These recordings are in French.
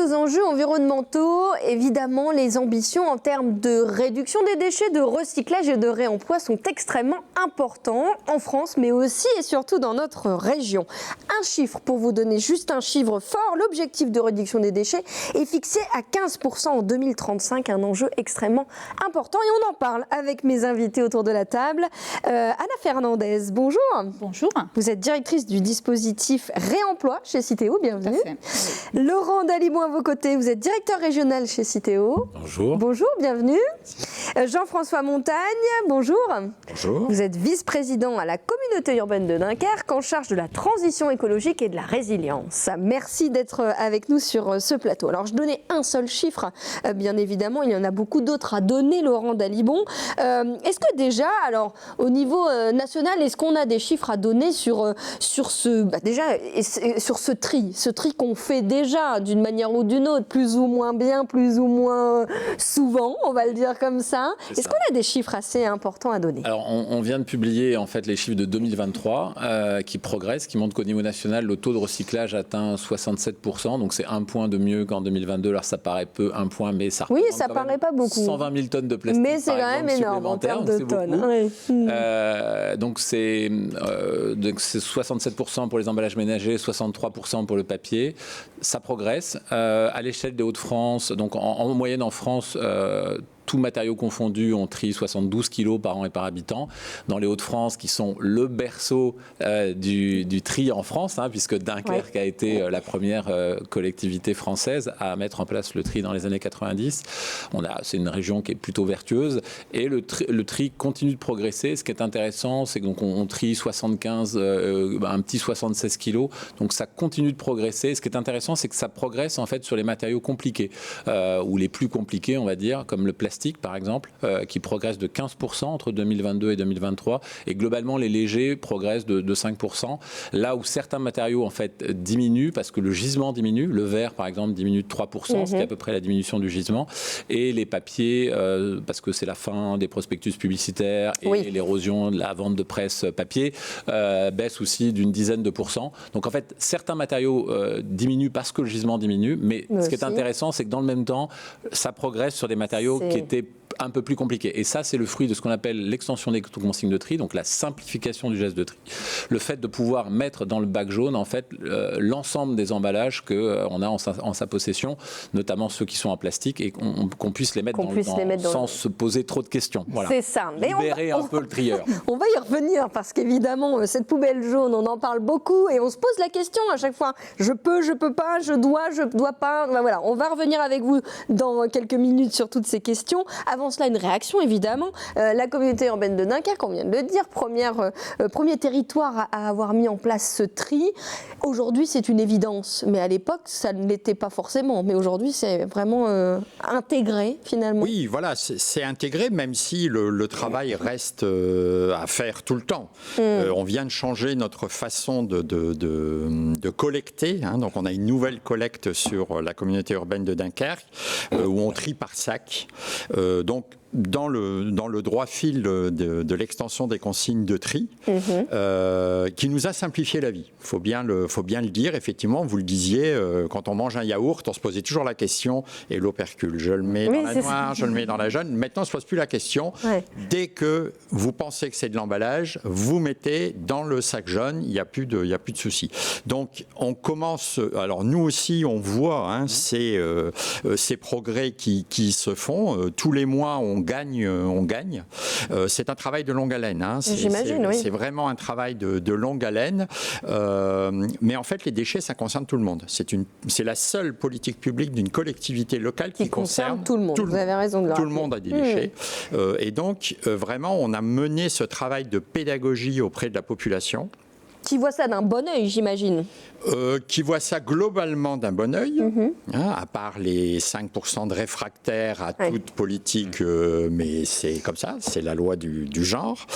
aux enjeux environnementaux, évidemment, les ambitions en termes de réduction des déchets, de recyclage et de réemploi sont extrêmement importants en France, mais aussi et surtout dans notre région. Un chiffre, pour vous donner juste un chiffre fort, l'objectif de réduction des déchets est fixé à 15% en 2035, un enjeu extrêmement important. Et on en parle avec mes invités autour de la table. Anna Fernandez, bonjour. Bonjour. Vous êtes directrice du dispositif Réemploi chez Citeo, bienvenue. Laurent Dalibon à vos côtés, vous êtes directeur régional chez Citeo. Bonjour. Bonjour, bienvenue. Jean-François Montagne, bonjour. Bonjour. Vous êtes vice-président à la communauté urbaine de Dunkerque, en charge de la transition écologique et de la résilience. Merci d'être avec nous sur ce plateau. Alors, je donnais un seul chiffre, bien évidemment, il y en a beaucoup d'autres à donner, Laurent Dalibon. Est-ce que déjà, alors, au niveau national, est-ce qu'on a des chiffres à donner sur ce tri qu'on fait déjà d'une manière ou d'une autre, plus ou moins bien, plus ou moins souvent, on va le dire comme ça. Est-ce qu'on a des chiffres assez importants à donner ? Alors, on vient de publier en fait les chiffres de 2023 qui progressent, qui montrent qu'au niveau national, le taux de recyclage atteint 67%, donc c'est un point de mieux qu'en 2022. Alors ça paraît peu, un point, mais ça représente ça paraît pas beaucoup. 120 000 tonnes de plastique, mais c'est quand même énorme en termes de tonnes. Donc c'est 67% pour les emballages ménagers, 63% pour le papier. Ça progresse. À l'échelle des Hauts-de-France, donc en moyenne en France, tous matériaux confondus, on trie 72 kilos par an et par habitant. Dans les Hauts-de-France, qui sont le berceau du tri en France, puisque Dunkerque a été la première collectivité française à mettre en place le tri dans les années 90. C'est une région qui est plutôt vertueuse. Et le tri continue de progresser. Ce qui est intéressant, c'est qu'on trie 75, un petit 76 kilos. Donc ça continue de progresser. Ce qui est intéressant, c'est que ça progresse en fait sur les matériaux compliqués, ou les plus compliqués, on va dire, comme le plastique par exemple, qui progresse de 15% entre 2022 et 2023, et globalement les légers progressent de 5%, là où certains matériaux en fait diminuent parce que le gisement diminue, le verre par exemple diminue de 3%, ce qui est à peu près la diminution du gisement, et les papiers, parce que c'est la fin des prospectus publicitaires et l'érosion de la vente de presse papier, baisse aussi d'une dizaine de pourcents. Donc en fait certains matériaux diminuent parce que le gisement diminue, mais ce qui est intéressant, c'est que dans le même temps ça progresse sur des matériaux qui étaient un peu plus compliqué. Et ça, c'est le fruit de ce qu'on appelle l'extension des consignes de tri, donc la simplification du geste de tri. Le fait de pouvoir mettre dans le bac jaune, en fait, l'ensemble des emballages qu'on a en sa possession, notamment ceux qui sont en plastique, et qu'on puisse les mettre sans se poser trop de questions. Voilà. C'est ça. Mais libérer un peu le trieur. On va y revenir, parce qu'évidemment, cette poubelle jaune, on en parle beaucoup, et on se pose la question à chaque fois. Je peux pas, je dois pas. Ben voilà, on va revenir avec vous dans quelques minutes sur toutes ces questions. Avant cela, une réaction, évidemment. La communauté urbaine de Dunkerque, on vient de le dire, premier territoire à avoir mis en place ce tri. Aujourd'hui, c'est une évidence, mais à l'époque, ça ne l'était pas forcément. Mais aujourd'hui, c'est vraiment intégré, finalement. Oui, voilà, c'est intégré, même si le travail reste à faire tout le temps. On vient de changer notre façon de collecter. Donc, on a une nouvelle collecte sur la communauté urbaine de Dunkerque, où on trie par sac. Donc, dans le droit fil de l'extension des consignes de tri, qui nous a simplifié la vie. Faut bien le dire, effectivement, vous le disiez, quand on mange un yaourt, on se posait toujours la question, et l'opercule, je le mets dans la noire, je le mets dans la jaune. Maintenant, on ne se pose plus la question. Dès que vous pensez que c'est de l'emballage, vous mettez dans le sac jaune, il n'y a plus de souci. Donc, on commence, alors nous aussi, on voit ces progrès qui se font. Tous les mois, on gagne. C'est un travail de longue haleine. J'imagine, oui. C'est vraiment un travail de longue haleine. Mais en fait, les déchets, ça concerne tout le monde. C'est la seule politique publique d'une collectivité locale qui concerne tout le monde. Vous avez raison de le rappeler. Tout le monde a des déchets. Et donc, vraiment, on a mené ce travail de pédagogie auprès de la population. Qui voit ça d'un bon œil, j'imagine. Qui voit ça globalement d'un bon œil, à part les 5% de réfractaires à toute politique, mais c'est comme ça, c'est la loi du genre.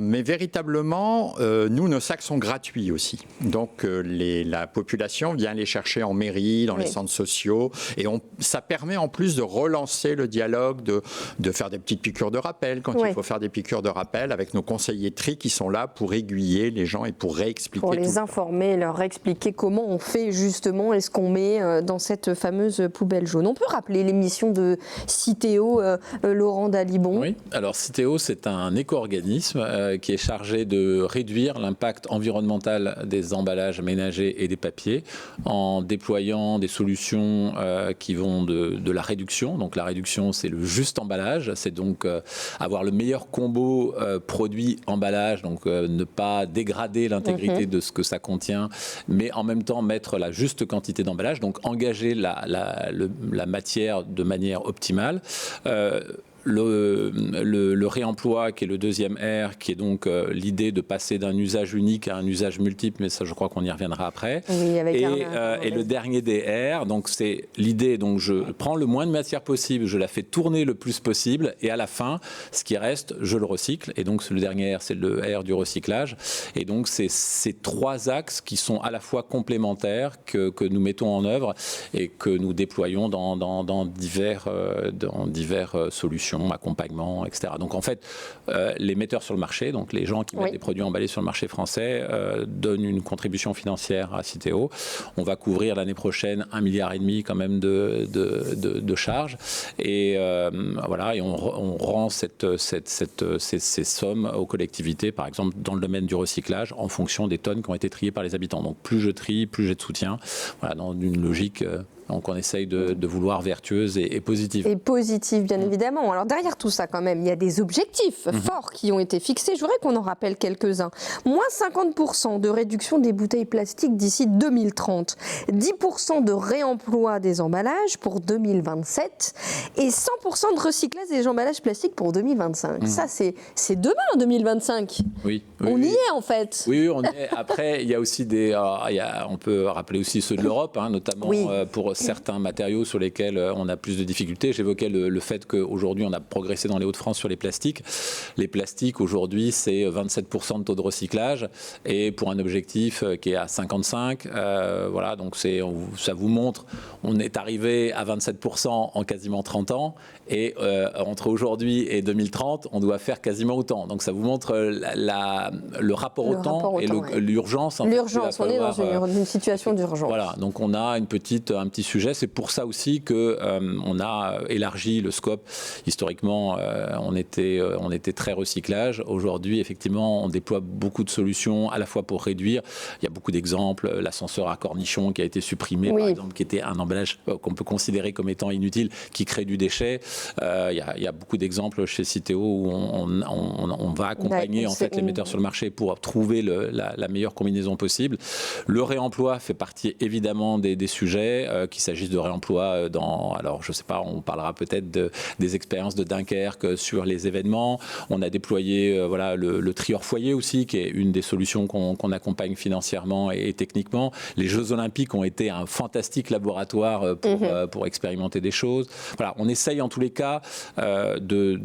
Mais véritablement, nous, nos sacs sont gratuits aussi. Donc, la population vient les chercher en mairie, dans les centres sociaux, et ça permet en plus de relancer le dialogue, de faire des petites piqûres de rappel, quand il faut faire des piqûres de rappel, avec nos conseillers tri qui sont là pour aiguiller les gens gens et pour réexpliquer. Pour les informer, leur expliquer comment on fait justement et ce qu'on met dans cette fameuse poubelle jaune. On peut rappeler l'émission de Citeo, Laurent Dalibon? Oui, alors Citeo, c'est un éco-organisme qui est chargé de réduire l'impact environnemental des emballages ménagers et des papiers en déployant des solutions qui vont de la réduction. Donc la réduction, c'est le juste emballage, c'est donc avoir le meilleur combo produit-emballage, donc ne pas dégrader l'intégrité de ce que ça contient, mais en même temps mettre la juste quantité d'emballage, donc engager la matière de manière optimale. Le réemploi, qui est le deuxième R, qui est donc l'idée de passer d'un usage unique à un usage multiple, mais ça, je crois qu'on y reviendra après. Oui, avec et le dernier des R, donc c'est l'idée, donc je prends le moins de matière possible, je la fais tourner le plus possible, et à la fin, ce qui reste, je le recycle. Et donc le dernier R, c'est le R du recyclage. Et donc c'est ces trois axes qui sont à la fois complémentaires que nous mettons en œuvre et que nous déployons dans diverses solutions, accompagnement, etc. Donc en fait, les metteurs sur le marché, donc les gens qui mettent des produits emballés sur le marché français, donnent une contribution financière à Citeo. On va couvrir l'année prochaine 1,5 milliard quand même de charges. Et voilà, et on rend ces sommes aux collectivités, par exemple dans le domaine du recyclage, en fonction des tonnes qui ont été triées par les habitants. Donc plus je trie, plus j'ai de soutien. Voilà, dans une logique. Donc on essaye de vouloir vertueuse et positive. Et positive, bien évidemment. Alors derrière tout ça, quand même, il y a des objectifs forts qui ont été fixés. Je voudrais qu'on en rappelle quelques-uns. Moins 50% de réduction des bouteilles plastiques d'ici 2030. 10% de réemploi des emballages pour 2027. Et 100% de recyclage des emballages plastiques pour 2025. Ça, c'est demain, 2025. Oui. On y est, en fait. Oui, on y est. Après, il y a aussi on peut rappeler aussi ceux de l'Europe, notamment pour certains matériaux sur lesquels on a plus de difficultés. J'évoquais le fait qu'aujourd'hui, on a progressé dans les Hauts-de-France sur les plastiques. Les plastiques, aujourd'hui, c'est 27% de taux de recyclage et pour un objectif qui est à 55. Voilà, donc ça vous montre, on est arrivé à 27% en quasiment 30 ans et entre aujourd'hui et 2030, on doit faire quasiment autant. Donc ça vous montre le rapport au temps et l'urgence. L'urgence, on est dans une situation d'urgence. Voilà, donc on a un petit sujet. C'est pour ça aussi qu'on a élargi le scope. Historiquement, on était très recyclage. Aujourd'hui, effectivement, on déploie beaucoup de solutions, à la fois pour réduire. Il y a beaucoup d'exemples. L'ascenseur à cornichon qui a été supprimé, par exemple, qui était un emballage qu'on peut considérer comme étant inutile, qui crée du déchet. Il y a beaucoup d'exemples chez Citeo où on va accompagner en fait les metteurs sur le marché pour trouver la meilleure combinaison possible. Le réemploi fait partie évidemment des sujets, qu'il s'agisse de réemploi alors je sais pas, on parlera peut-être des expériences de Dunkerque sur les événements. On a déployé le tri hors foyer aussi, qui est une des solutions qu'on accompagne financièrement et techniquement. Les Jeux Olympiques ont été un fantastique laboratoire pour expérimenter des choses. Voilà, on essaye en tous les cas de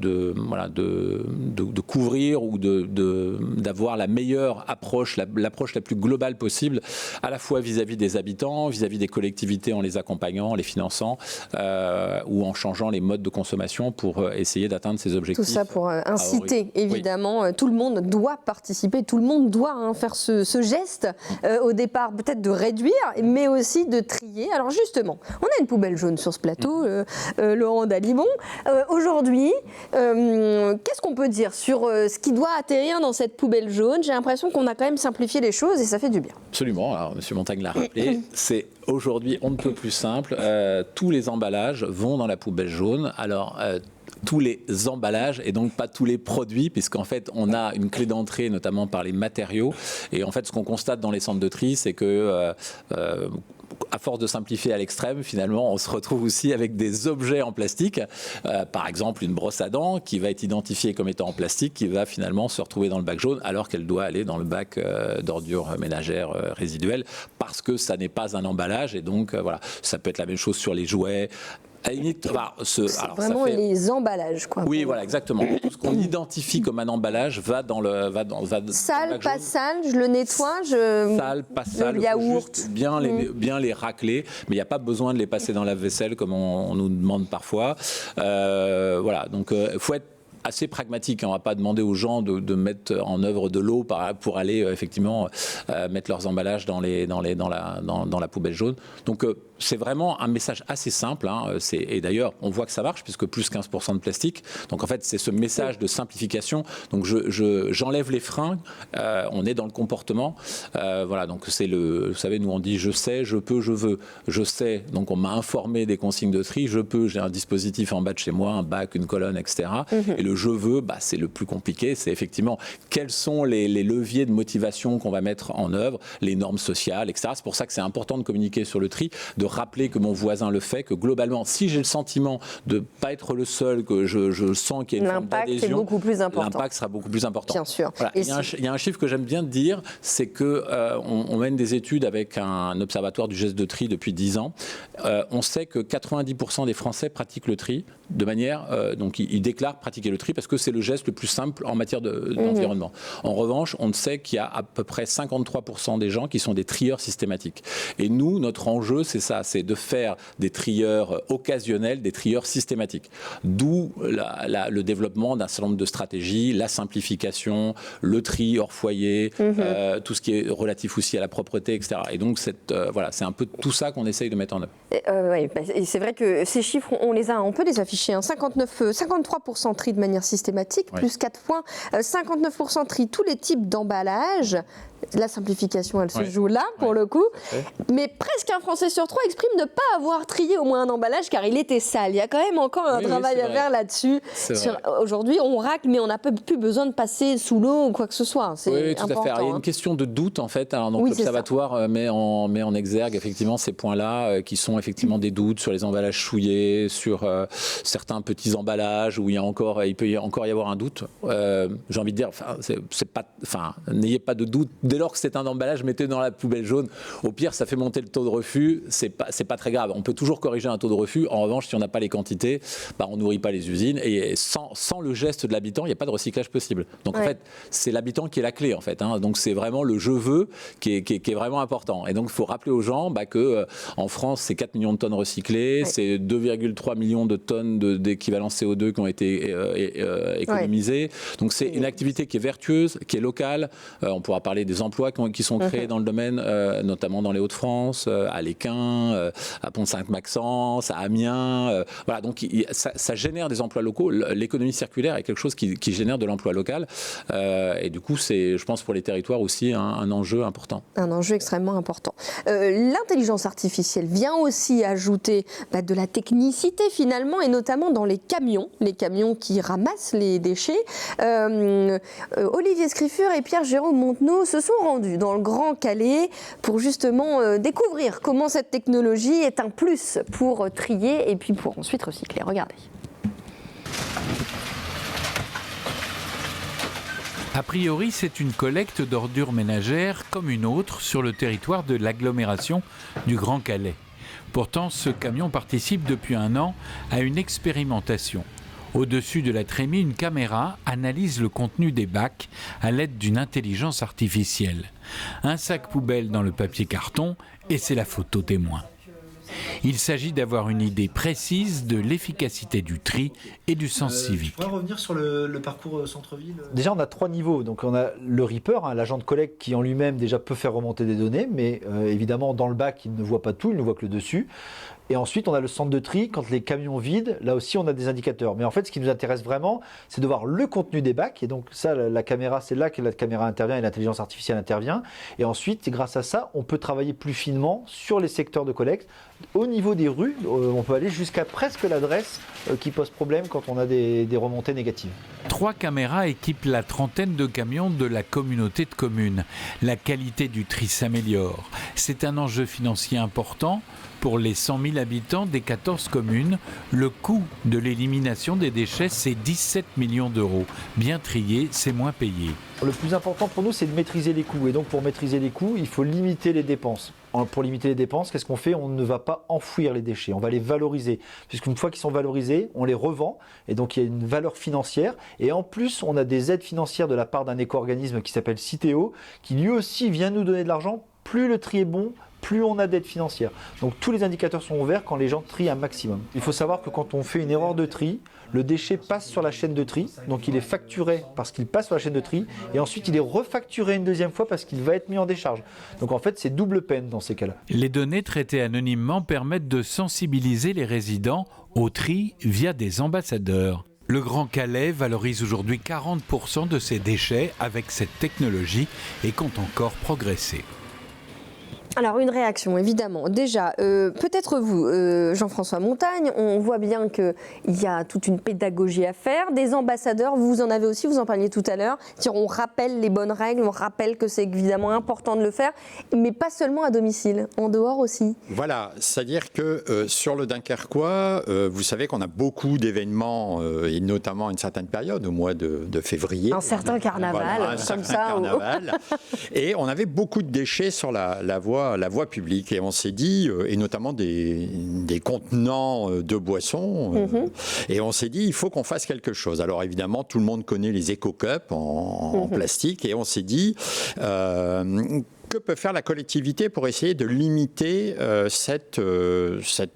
couvrir ou d'avoir la meilleure approche, l'approche la plus globale possible, à la fois vis-à-vis des habitants, vis-à-vis des collectivités en les accompagnant, en les finançant ou en changeant les modes de consommation pour essayer d'atteindre ces objectifs. Tout ça pour inciter, évidemment. Tout le monde doit participer, tout le monde doit faire ce geste, au départ peut-être de réduire, mais aussi de trier. Alors justement, on a une poubelle jaune sur ce plateau, Laurent Dalibon. Aujourd'hui, qu'est-ce qu'on peut dire sur ce qui doit atterrir dans cette poubelle jaune? J'ai l'impression qu'on a quand même simplifié les choses et ça fait du bien. Absolument. Alors, M. Montagne l'a rappelé, c'est aujourd'hui, on ne peut plus simple. Tous les emballages vont dans la poubelle jaune. Alors, tous les emballages et donc pas tous les produits, puisqu'en fait, on a une clé d'entrée, notamment par les matériaux. Et en fait, ce qu'on constate dans les centres de tri, c'est que à force de simplifier à l'extrême, finalement, on se retrouve aussi avec des objets en plastique. Par exemple, une brosse à dents qui va être identifiée comme étant en plastique, qui va finalement se retrouver dans le bac jaune, alors qu'elle doit aller dans le bac d'ordures ménagères résiduelles, parce que ça n'est pas un emballage. Et donc, voilà, ça peut être la même chose sur les jouets. C'est vraiment les emballages, quoi. Oui, voilà, exactement. Tout ce qu'on identifie comme un emballage va dans le sale, pas sale, je le nettoie, sale, pas sale, le yaourt, juste bien les racler, mais il n'y a pas besoin de les passer dans la vaisselle comme on nous demande parfois. Voilà, donc faut être assez pragmatique. On ne va pas demander aux gens de mettre en œuvre de l'eau pour aller effectivement mettre leurs emballages dans la poubelle jaune. Donc c'est vraiment un message assez simple. Et d'ailleurs, on voit que ça marche puisque plus 15% de plastique. Donc en fait, c'est ce message de simplification. Donc j'enlève les freins. On est dans le comportement. Voilà. Donc vous savez, nous on dit je sais, je peux, je veux. Je sais. Donc on m'a informé des consignes de tri. Je peux. J'ai un dispositif en bas de chez moi, un bac, une colonne, etc. Et le je veux, c'est le plus compliqué. C'est effectivement quels sont les leviers de motivation qu'on va mettre en œuvre, les normes sociales, etc. C'est pour ça que c'est important de communiquer sur le tri, de rappeler que mon voisin le fait, que globalement, si j'ai le sentiment de ne pas être le seul, que je sens qu'il y a une forme d'adhésion, l'impact est beaucoup plus important. L'impact sera beaucoup plus important. Bien sûr. Voilà. Il y a un chiffre que j'aime bien dire, c'est qu'on mène des études avec un observatoire du geste de tri depuis 10 ans. On sait que 90% des Français pratiquent le tri de manière... donc ils déclarent pratiquer le tri parce que c'est le geste le plus simple en matière d'environnement. En revanche, on sait qu'il y a à peu près 53% des gens qui sont des trieurs systématiques. Et nous, notre enjeu, c'est ça, c'est de faire des trieurs occasionnels, des trieurs systématiques. D'où le développement d'un certain nombre de stratégies, la simplification, le tri hors foyer, tout ce qui est relatif aussi à la propreté, etc. Et donc, c'est un peu tout ça qu'on essaye de mettre en œuvre. Et c'est vrai que ces chiffres, on peut les afficher. 53% tri de manière systématique, plus 4 points. 59% tri tous les types d'emballages. La simplification, elle se joue là, pour le coup. Mais presque un Français sur 3 exprime ne pas avoir trié au moins un emballage car il était sale. Il y a quand même encore un travail à faire là-dessus. Aujourd'hui, on racle, mais on n'a plus besoin de passer sous l'eau ou quoi que ce soit. C'est tout à fait. Alors, il y a une question de doute, en fait. Alors, donc, l'Observatoire met en exergue, effectivement, ces points-là, qui sont effectivement des doutes sur les emballages souillés, sur certains petits emballages où il peut encore y avoir un doute. J'ai envie de dire, n'ayez pas de doute. Dès lors que c'est un emballage, mettez dans la poubelle jaune. Au pire, ça fait monter le taux de refus. C'est pas très grave. On peut toujours corriger un taux de refus. En revanche, si on n'a pas les quantités, on nourrit pas les usines. Et sans le geste de l'habitant, il n'y a pas de recyclage possible. Donc en fait, c'est l'habitant qui est la clé en fait. Donc c'est vraiment le je veux qui est vraiment important. Et donc il faut rappeler aux gens que en France, c'est 4 millions de tonnes recyclées, c'est 2,3 millions de tonnes d'équivalent CO2 qui ont été économisées. Donc c'est une activité qui est vertueuse, qui est locale. On pourra parler des emplois qui sont créés dans le domaine, notamment dans les Hauts-de-France, à Léquin, à Pont-Sainte-Maxence, à Amiens. Voilà, donc ça génère des emplois locaux. L'économie circulaire est quelque chose qui génère de l'emploi local. Et du coup, c'est, je pense, pour les territoires aussi un enjeu important. Un enjeu extrêmement important. L'intelligence artificielle vient aussi ajouter de la technicité finalement, et notamment dans les camions qui ramassent les déchets. Olivier Scriffure et Pierre-Jérôme Montenot se sont rendus dans le Grand Calais pour justement découvrir comment cette technologie est un plus pour trier et puis pour ensuite recycler. Regardez. A priori, c'est une collecte d'ordures ménagères comme une autre sur le territoire de l'agglomération du Grand Calais. Pourtant, ce camion participe depuis 1 an à une expérimentation. Au-dessus de la trémie, une caméra analyse le contenu des bacs à l'aide d'une intelligence artificielle. Un sac poubelle dans le papier carton et c'est la photo témoin. Il s'agit d'avoir une idée précise de l'efficacité du tri et du sens civique. Je pourrais revenir sur le parcours centre-ville. Déjà, on a 3 niveaux. Donc, on a le Reaper, l'agent de collecte qui en lui-même déjà peut faire remonter des données, mais évidemment, dans le bac, il ne voit pas tout, il ne voit que le dessus. Et ensuite, on a le centre de tri. Quand les camions vident, là aussi, on a des indicateurs. Mais en fait, ce qui nous intéresse vraiment, c'est de voir le contenu des bacs. Et donc, ça, la caméra, c'est là que la caméra intervient et l'intelligence artificielle intervient. Et ensuite, grâce à ça, on peut travailler plus finement sur les secteurs de collecte. Au niveau des rues, on peut aller jusqu'à presque l'adresse qui pose problème quand on a des remontées négatives. 3 caméras équipent la trentaine de camions de la communauté de communes. La qualité du tri s'améliore. C'est un enjeu financier important. Pour les 100 000 habitants des 14 communes, le coût de l'élimination des déchets, c'est 17 millions d'euros. Bien trié, c'est moins payé. Le plus important pour nous, c'est de maîtriser les coûts. Et donc, pour maîtriser les coûts, il faut limiter les dépenses. Pour limiter les dépenses, qu'est-ce qu'on fait ? On ne va pas enfouir les déchets, on va les valoriser. Puisqu'une fois qu'ils sont valorisés, on les revend. Et donc, il y a une valeur financière. Et en plus, on a des aides financières de la part d'un éco-organisme qui s'appelle Citeo, qui lui aussi vient nous donner de l'argent. Plus le tri est bon, plus on a d'aide financière. Donc tous les indicateurs sont ouverts quand les gens trient un maximum. Il faut savoir que quand on fait une erreur de tri, le déchet passe sur la chaîne de tri, donc il est facturé parce qu'il passe sur la chaîne de tri, et ensuite il est refacturé une deuxième fois parce qu'il va être mis en décharge. Donc en fait, c'est double peine dans ces cas-là. Les données traitées anonymement permettent de sensibiliser les résidents au tri via des ambassadeurs. Le Grand Calais valorise aujourd'hui 40% de ses déchets avec cette technologie et compte encore progresser. Alors, une réaction, évidemment. Déjà, peut-être vous, Jean-François Montagne, on voit bien qu'il y a toute une pédagogie à faire. Des ambassadeurs, vous en avez aussi, vous en parliez tout à l'heure. On rappelle les bonnes règles, on rappelle que c'est évidemment important de le faire, mais pas seulement à domicile, en dehors aussi. Voilà, c'est-à-dire que sur le Dunkerquois, vous savez qu'on a beaucoup d'événements, et notamment à une certaine période, au mois de février. Un certain carnaval, voilà, comme ça. Carnaval. Et on avait beaucoup de déchets sur la voie publique, et on s'est dit, et notamment des contenants de boissons, et on s'est dit il faut qu'on fasse quelque chose. Alors évidemment tout le monde connaît les éco-cups en plastique, et on s'est dit que peut faire la collectivité pour essayer de limiter cette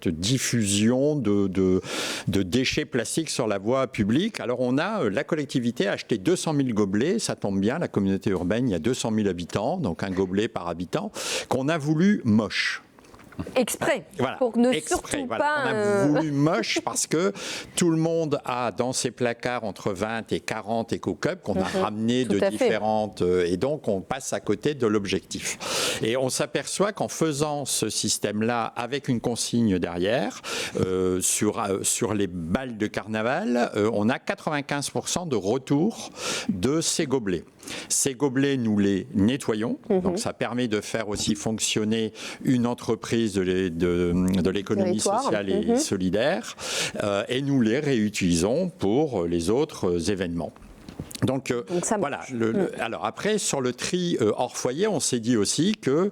diffusion de déchets plastiques sur la voie publique. Alors la collectivité a acheté 200 000 gobelets, ça tombe bien, la communauté urbaine, il y a 200 000 habitants, donc un gobelet par habitant, qu'on a voulu moche. Exprès, voilà, pour ne surtout pas... On a voulu moche parce que tout le monde a dans ses placards entre 20 et 40 éco-cups qu'on a ramenés de différentes... et donc on passe à côté de l'objectif. Et on s'aperçoit qu'en faisant ce système-là avec une consigne derrière, sur les balles de carnaval, on a 95% de retour de ces gobelets. Ces gobelets, nous les nettoyons, donc ça permet de faire aussi fonctionner une entreprise de l'économie sociale et solidaire, et nous les réutilisons pour les autres événements. Donc voilà. Alors après, sur le tri hors foyer, on s'est dit aussi que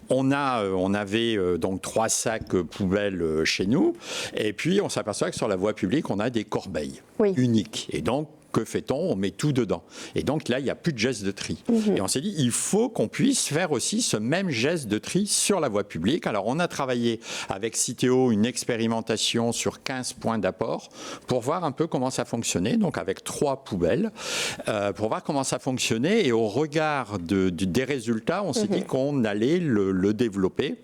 on avait donc 3 sacs poubelles chez nous, et puis on s'aperçoit que sur la voie publique, on a des corbeilles uniques, et donc que fait-on? On met tout dedans. Et donc là, il n'y a plus de geste de tri. Et on s'est dit, il faut qu'on puisse faire aussi ce même geste de tri sur la voie publique. Alors, on a travaillé avec Citeo une expérimentation sur 15 points d'apport pour voir un peu comment ça fonctionnait. Donc, avec 3 poubelles, pour voir comment ça fonctionnait. Et au regard des résultats, on s'est dit qu'on allait le développer.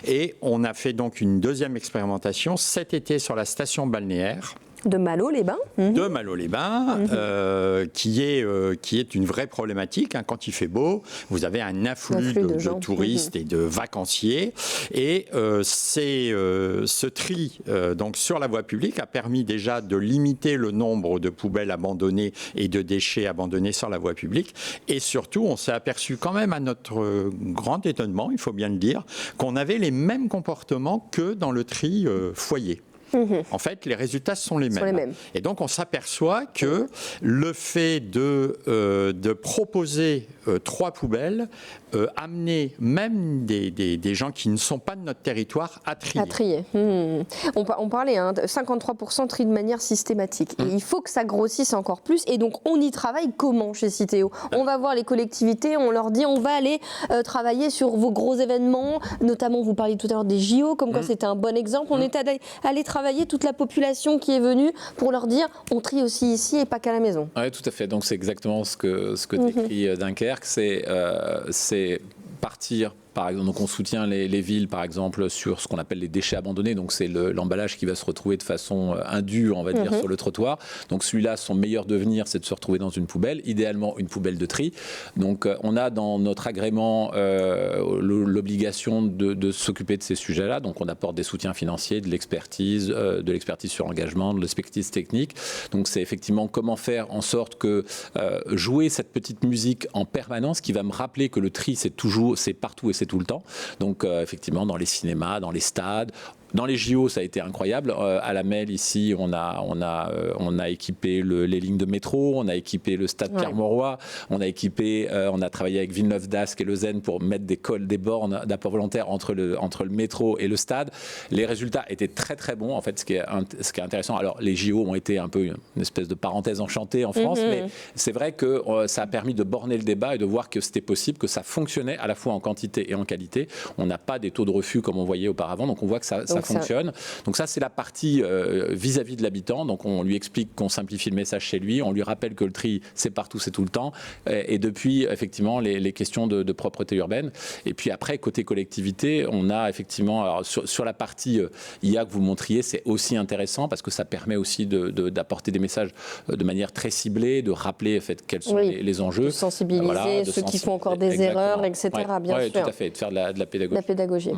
Et on a fait donc une deuxième expérimentation cet été sur la station balnéaire. De Malo-les-Bains. De Malo-les-Bains, qui est une vraie problématique. Quand il fait beau, vous avez un afflux de touristes et de vacanciers. Et ce tri donc sur la voie publique a permis déjà de limiter le nombre de poubelles abandonnées et de déchets abandonnés sur la voie publique. Et surtout, on s'est aperçu quand même à notre grand étonnement, il faut bien le dire, qu'on avait les mêmes comportements que dans le tri foyer. En fait, les résultats sont les mêmes. Et donc, on s'aperçoit que le fait de proposer 3 poubelles amener même des gens qui ne sont pas de notre territoire à trier. À trier. On parlait de 53% tri de manière systématique. Et il faut que ça grossisse encore plus. Et donc, on y travaille comment chez Citeo? On va voir les collectivités, on leur dit on va aller travailler sur vos gros événements. Notamment, vous parliez tout à l'heure des JO, comme quoi c'était un bon exemple. On est allé travailler toute la population qui est venue pour leur dire on trie aussi ici et pas qu'à la maison. Oui, tout à fait. Donc, c'est exactement ce que décrit Dunkerque. C'est partir, par exemple, donc on soutient les villes, par exemple, sur ce qu'on appelle les déchets abandonnés. Donc, c'est l'emballage qui va se retrouver de façon indue, on va dire, sur le trottoir. Donc, celui-là, son meilleur devenir, c'est de se retrouver dans une poubelle, idéalement une poubelle de tri. Donc, on a dans notre agrément l'obligation de s'occuper de ces sujets-là. Donc, on apporte des soutiens financiers, de l'expertise sur engagement, de l'expertise technique. Donc, c'est effectivement comment faire en sorte que jouer cette petite musique en permanence qui va me rappeler que le tri, c'est partout et c'est tout le temps. Donc, effectivement, dans les cinémas, dans les stades, dans les JO, ça a été incroyable. À la Melle, ici, on a équipé les lignes de métro, on a équipé le stade Pierre-Mauroy, on a travaillé avec Villeneuve d'Ascq et le Zen pour mettre des bornes d'apport volontaire entre le métro et le stade. Les résultats étaient très très bons, en fait, ce qui est intéressant. Alors, les JO ont été un peu une espèce de parenthèse enchantée en France, mais c'est vrai que ça a permis de borner le débat et de voir que c'était possible, que ça fonctionnait à la fois en quantité et en qualité. On n'a pas des taux de refus comme on voyait auparavant, donc on voit que ça ça fonctionne. Donc ça, c'est la partie vis-à-vis de l'habitant. Donc on lui explique qu'on simplifie le message chez lui, on lui rappelle que le tri, c'est partout, c'est tout le temps. Et depuis, effectivement, les questions de propreté urbaine. Et puis après, côté collectivité, on a effectivement, alors sur la partie IA que vous montriez, c'est aussi intéressant parce que ça permet aussi d'apporter des messages de manière très ciblée, de rappeler en fait, quels sont les enjeux. De sensibiliser ceux qui font encore des erreurs, etc. Bien sûr. Tout à fait, de faire de la pédagogie. La pédagogie.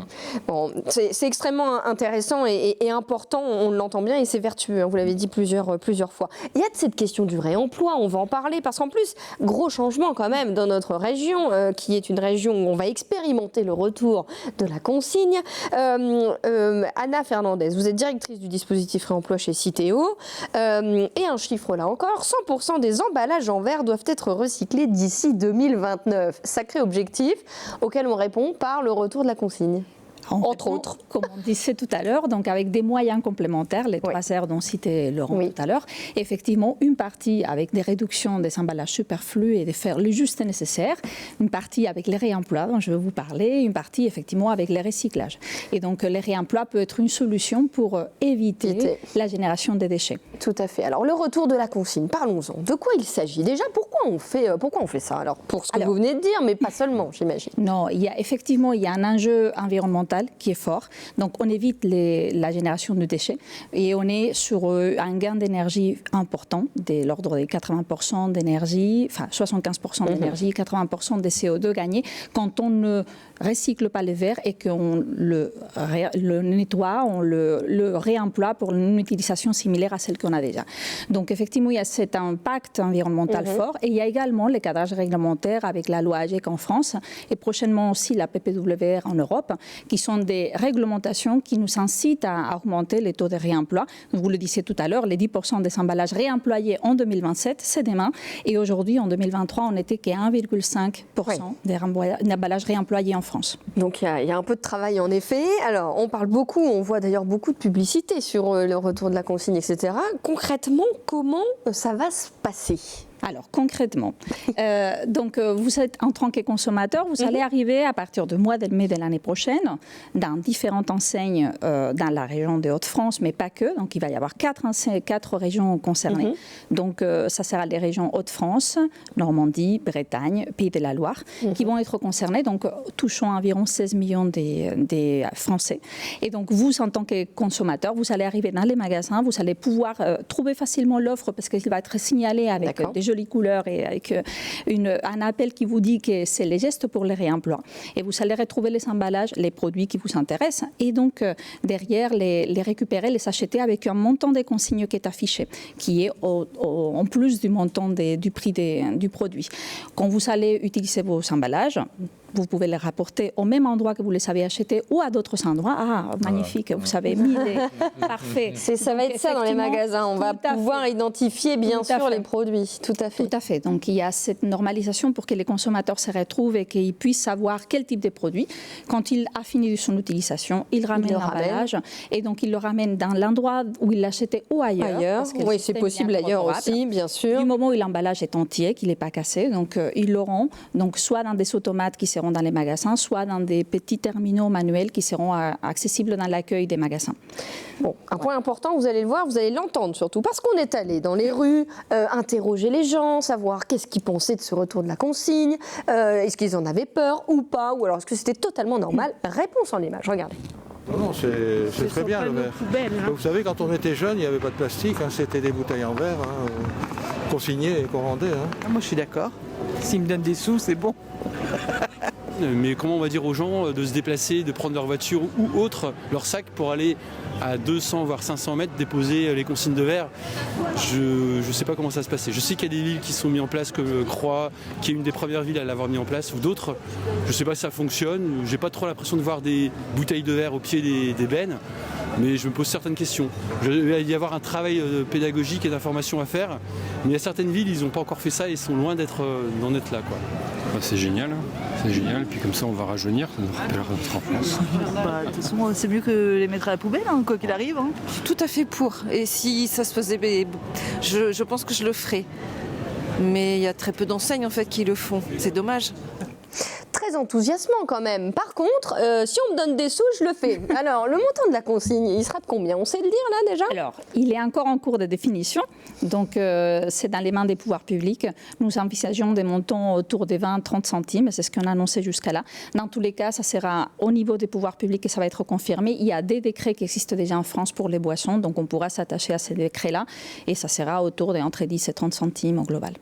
Bon, c'est extrêmement intéressant et important, on l'entend bien, et c'est vertueux, hein, vous l'avez dit plusieurs fois. Il y a de cette question du réemploi, on va en parler, parce qu'en plus, gros changement quand même dans notre région, qui est une région où on va expérimenter le retour de la consigne. Anna Fernandez, vous êtes directrice du dispositif réemploi chez Citeo, et un chiffre là encore, 100% des emballages en verre doivent être recyclés d'ici 2029. Sacré objectif auquel on répond par le retour de la consigne. Entre autres. Comme on disait tout à l'heure, donc avec des moyens complémentaires, les 3 R dont citait Laurent tout à l'heure, effectivement, une partie avec des réductions des emballages superflus et de faire le juste nécessaire, une partie avec les réemplois dont je vais vous parler, une partie effectivement avec les recyclages. Et donc les réemplois peut être une solution pour éviter la génération des déchets. Tout à fait. Alors le retour de la consigne, parlons-en. De quoi il s'agit? Déjà, pourquoi on fait ça? Alors pour ce que vous venez de dire, mais pas seulement, j'imagine. Non, il y a un enjeu environnemental qui est fort. Donc, on évite la génération de déchets et on est sur un gain d'énergie important, de l'ordre des 80% d'énergie, enfin 75% d'énergie, 80% des CO2 gagnés quand on ne recycle pas les verres et qu'on le nettoie, on le réemploie pour une utilisation similaire à celle qu'on a déjà. Donc, effectivement, il y a cet impact environnemental fort et il y a également les cadrages réglementaires avec la loi AGEC en France et prochainement aussi la PPWR en Europe, qui sont des réglementations qui nous incitent à augmenter les taux de réemploi. Vous le disiez tout à l'heure, les 10% des emballages réemployés en 2027, c'est demain. Et aujourd'hui, en 2023, on n'était qu'à 1,5% des emballages réemployés en France. Donc il y a un peu de travail en effet. Alors on parle beaucoup, on voit d'ailleurs beaucoup de publicité sur le retour de la consigne, etc. Concrètement, comment ça va se passer ? Alors, concrètement, vous êtes en tant que consommateur, vous allez arriver à partir du mois de mai de l'année prochaine dans différentes enseignes dans la région des Hauts-de-France, mais pas que. Donc, il va y avoir 4 régions concernées. Donc, ça sera les régions Hauts-de-France, Normandie, Bretagne, Pays de la Loire, qui vont être concernées, donc touchant environ 16 millions des Français. Et donc, vous, en tant que consommateur, vous allez arriver dans les magasins, vous allez pouvoir trouver facilement l'offre parce qu'il va être signalé avec des jolies couleurs et avec un appel qui vous dit que c'est les gestes pour les réemplois. Et vous allez retrouver les emballages, les produits qui vous intéressent et donc derrière les récupérer, les acheter avec un montant des consignes qui est affiché, qui est en plus du montant du prix du produit. Quand vous allez utiliser vos emballages, vous pouvez les rapporter au même endroit que vous les avez achetés ou à d'autres endroits. Ah, magnifique, vous savez, parfait. Ça va être ça dans les magasins. On va pouvoir identifier, bien sûr, les produits. Tout à fait. Tout à fait. Donc, il y a cette normalisation pour que les consommateurs se retrouvent et qu'ils puissent savoir quel type de produit. Quand il a fini son utilisation, il ramène l'emballage et donc il le ramène dans l'endroit où il l'achetait ou ailleurs. Oui, c'est possible ailleurs aussi, bien sûr. Du moment où l'emballage est entier, qu'il n'est pas cassé, donc ils l'auront soit dans des automates qui seront dans les magasins, soit dans des petits terminaux manuels qui seront accessibles dans l'accueil des magasins. Bon, un point important, vous allez le voir, vous allez l'entendre surtout, parce qu'on est allé dans les rues, interroger les gens, savoir qu'est-ce qu'ils pensaient de ce retour de la consigne, est-ce qu'ils en avaient peur ou pas, ou alors est-ce que c'était totalement normal. Réponse en image, regardez. Non, c'est très bien le verre. Poubelles, hein. Vous savez, quand on était jeune, il n'y avait pas de plastique, c'était des bouteilles en verre, consignées et qu'on rendait. Moi, je suis d'accord. S'ils me donnent des sous, c'est bon. Mais comment on va dire aux gens de se déplacer, de prendre leur voiture ou autre, leur sac pour aller à 200 voire 500 mètres déposer les consignes de verre? Je ne sais pas comment ça se passait. Je sais qu'il y a des villes qui sont mises en place comme Croix, qui est une des premières villes à l'avoir mis en place, ou d'autres. Je ne sais pas si ça fonctionne. J'ai pas trop l'impression de voir des bouteilles de verre au pied des bennes, mais je me pose certaines questions. Il va y avoir un travail pédagogique et d'information à faire, mais il y a certaines villes, ils n'ont pas encore fait ça et ils sont loin d'en être là, quoi. C'est génial, c'est génial. Puis comme ça, on va rajeunir, ça nous rappellera notre enfance. De toute façon, c'est mieux que les mettre à la poubelle, quoi qu'il arrive. Je suis tout à fait pour. Et si ça se faisait, je pense que je le ferais. Mais il y a très peu d'enseignes en fait qui le font. C'est dommage. Très très enthousiasmant quand même. Par contre, si on me donne des sous, je le fais. Alors, le montant de la consigne, il sera de combien? On sait le dire là déjà? Alors, il est encore en cours de définition, donc c'est dans les mains des pouvoirs publics. Nous envisageons des montants autour des 20-30 centimes, c'est ce qu'on a annoncé jusqu'à là. Dans tous les cas, ça sera au niveau des pouvoirs publics et ça va être confirmé. Il y a des décrets qui existent déjà en France pour les boissons, donc on pourra s'attacher à ces décrets-là et ça sera autour des entre 10 et 30 centimes au global.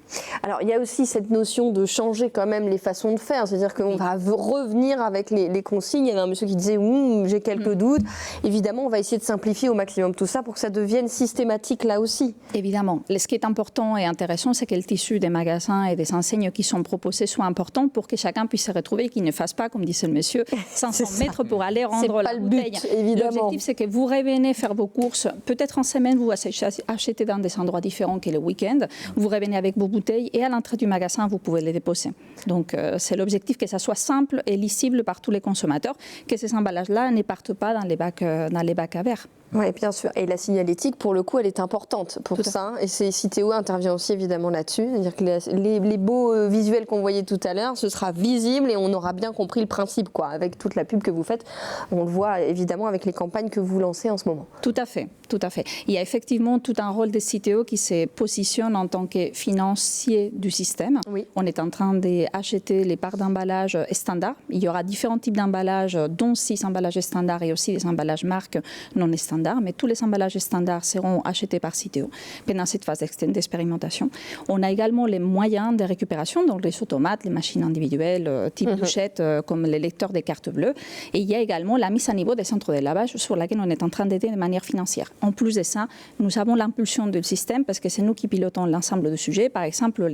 Alors, il y a aussi cette notion de changer quand même les façons de faire, c'est-à-dire qu'on va revenir avec les consignes. Il y avait un monsieur qui disait j'ai quelques doutes. Évidemment, on va essayer de simplifier au maximum tout ça pour que ça devienne systématique là aussi. Évidemment. Ce qui est important et intéressant, c'est que le tissu des magasins et des enseignes qui sont proposés soit important pour que chacun puisse se retrouver et qu'il ne fasse pas, comme disait le monsieur, 500 mètres pour aller rendre la bouteille. L'objectif, c'est que vous revenez faire vos courses. Peut-être en semaine, vous achetez dans des endroits différents que le week-end. Vous revenez avec vos bouteilles et à l'entrée du magasin, vous pouvez les déposer. Donc, c'est l'objectif que ça soit simple et lisible par tous les consommateurs, que ces emballages-là ne partent pas dans les bacs à verre. Oui, bien sûr. Et la signalétique, pour le coup, elle est importante pour ça. Et Citeo intervient aussi évidemment là-dessus. C'est-à-dire que les beaux visuels qu'on voyait tout à l'heure, ce sera visible et on aura bien compris le principe, quoi. Avec toute la pub que vous faites, on le voit évidemment avec les campagnes que vous lancez en ce moment. Tout à fait, tout à fait. Il y a effectivement tout un rôle de Citeo qui se positionne en tant que financier du système. Oui. On est en train d'acheter les parts d'emballage standards. Il y aura différents types d'emballages, dont 6 emballages standards et aussi des emballages marques non standards. Mais tous les emballages standards seront achetés par Citeo pendant cette phase d'expérimentation. On a également les moyens de récupération, donc les automates, les machines individuelles, type bouchette, comme les lecteurs des cartes bleues. Et il y a également la mise à niveau des centres de lavage sur laquelle on est en train d'aider de manière financière. En plus de ça, nous avons l'impulsion du système parce que c'est nous qui pilotons l'ensemble du sujet. Par exemple,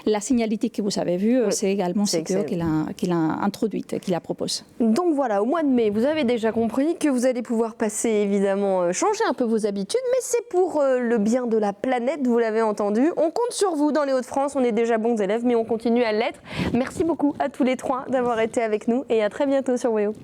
la signalétique que vous avez vue, c'est également Citeo qui l'a introduite, qui la propose. Donc voilà, au mois de mai, vous avez déjà compris que vous allez pouvoir passer évidemment changer un peu vos habitudes, mais c'est pour le bien de la planète, vous l'avez entendu. On compte sur vous dans les Hauts-de-France, on est déjà bons élèves, mais on continue à l'être. Merci beaucoup à tous les trois d'avoir été avec nous et à très bientôt sur WEO.